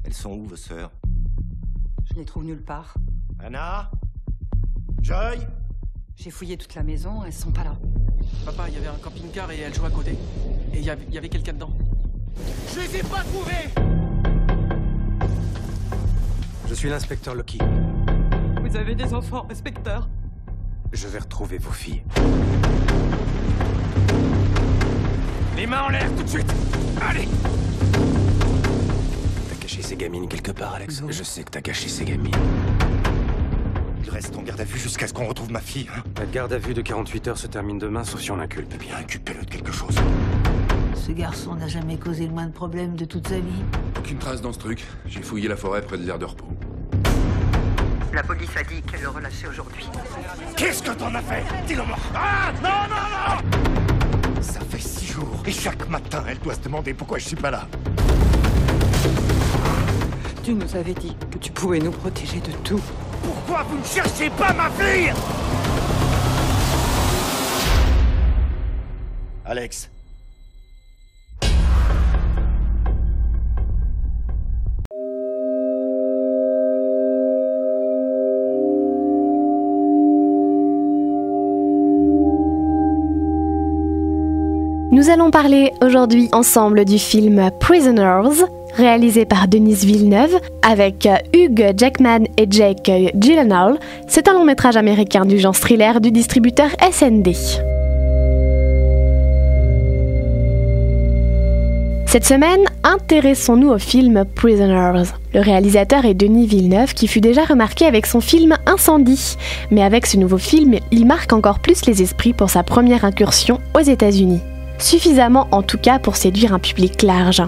Elles sont où, vos sœurs? Je les trouve nulle part. Anna? Joy? J'ai fouillé toute la maison, elles sont pas là. Papa, il y avait un camping-car et elle jouait à côté. Et il y avait quelqu'un dedans. Je les ai pas trouvés! Je suis l'inspecteur Loki. Vous avez des enfants, inspecteur? Je vais retrouver vos filles. Les mains en l'air, tout de suite! Allez! T'as caché ces gamines quelque part, Alex? Je sais que t'as caché ces gamines. Il reste en garde à vue jusqu'à ce qu'on retrouve ma fille, hein? La garde à vue de 48 heures se termine demain, sauf si on l'inculpe. Eh bien, inculpez-le de quelque chose. Ce garçon n'a jamais causé le moins de problèmes de toute sa vie. Aucune trace dans ce truc. J'ai fouillé la forêt près de l'aire de repos. La police a dit qu'elle le relâchait aujourd'hui. Qu'est-ce que t'en as fait? Dis-le-moi! Ah! Non, non, non! Ça fait 6 jours, et chaque matin, elle doit se demander pourquoi je suis pas là. Tu nous avais dit que tu pouvais nous protéger de tout. Pourquoi vous ne cherchez pas ma fille? Alex. Nous allons parler aujourd'hui ensemble du film Prisoners, réalisé par Denis Villeneuve, avec Hugh Jackman et Jake Gyllenhaal. C'est un long métrage américain du genre thriller du distributeur SND. Cette semaine, intéressons-nous au film Prisoners. Le réalisateur est Denis Villeneuve, qui fut déjà remarqué avec son film Incendie. Mais avec ce nouveau film, il marque encore plus les esprits pour sa première incursion aux États-Unis. Suffisamment en tout cas pour séduire un public large.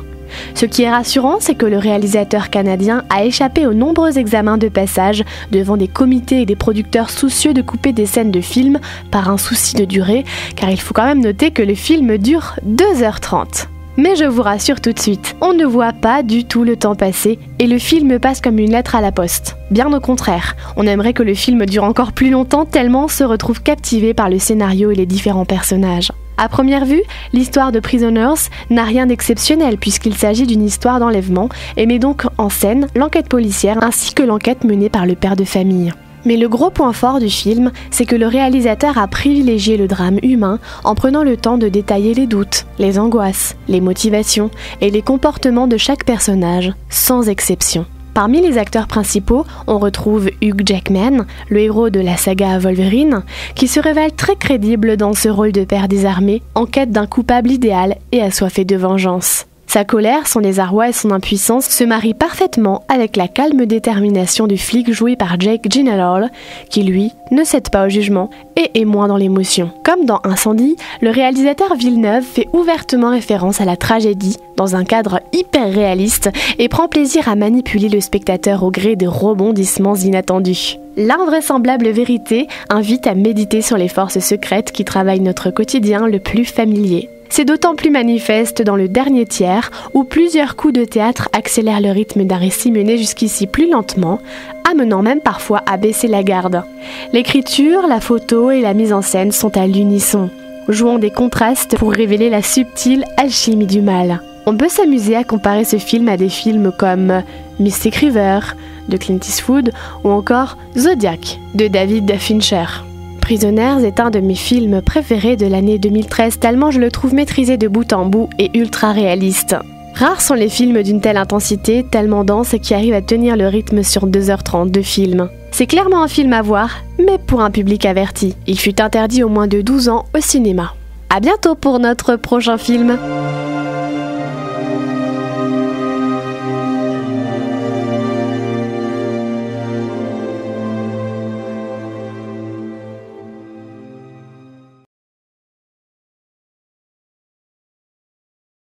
Ce qui est rassurant, c'est que le réalisateur canadien a échappé aux nombreux examens de passage devant des comités et des producteurs soucieux de couper des scènes de film par un souci de durée, car il faut quand même noter que le film dure 2h30. Mais je vous rassure tout de suite, on ne voit pas du tout le temps passer et le film passe comme une lettre à la poste. Bien au contraire, on aimerait que le film dure encore plus longtemps tellement on se retrouve captivé par le scénario et les différents personnages. À première vue, l'histoire de Prisoners n'a rien d'exceptionnel puisqu'il s'agit d'une histoire d'enlèvement et met donc en scène l'enquête policière ainsi que l'enquête menée par le père de famille. Mais le gros point fort du film, c'est que le réalisateur a privilégié le drame humain en prenant le temps de détailler les doutes, les angoisses, les motivations et les comportements de chaque personnage, sans exception. Parmi les acteurs principaux, on retrouve Hugh Jackman, le héros de la saga Wolverine, qui se révèle très crédible dans ce rôle de père désarmé, en quête d'un coupable idéal et assoiffé de vengeance. Sa colère, son désarroi et son impuissance se marient parfaitement avec la calme détermination du flic joué par Jake Gyllenhaal, qui lui ne cède pas au jugement et est moins dans l'émotion. Comme dans Incendie, le réalisateur Villeneuve fait ouvertement référence à la tragédie dans un cadre hyper réaliste et prend plaisir à manipuler le spectateur au gré des rebondissements inattendus. L'invraisemblable vérité invite à méditer sur les forces secrètes qui travaillent notre quotidien le plus familier. C'est d'autant plus manifeste dans le dernier tiers, où plusieurs coups de théâtre accélèrent le rythme d'un récit mené jusqu'ici plus lentement, amenant même parfois à baisser la garde. L'écriture, la photo et la mise en scène sont à l'unisson, jouant des contrastes pour révéler la subtile alchimie du mal. On peut s'amuser à comparer ce film à des films comme Mystic River de Clint Eastwood ou encore Zodiac de David Fincher. Prisoners est un de mes films préférés de l'année 2013 tellement je le trouve maîtrisé de bout en bout et ultra réaliste. Rares sont les films d'une telle intensité, tellement dense et qui arrivent à tenir le rythme sur 2h30 de film. C'est clairement un film à voir, mais pour un public averti. Il fut interdit aux moins de 12 ans au cinéma. À bientôt pour notre prochain film.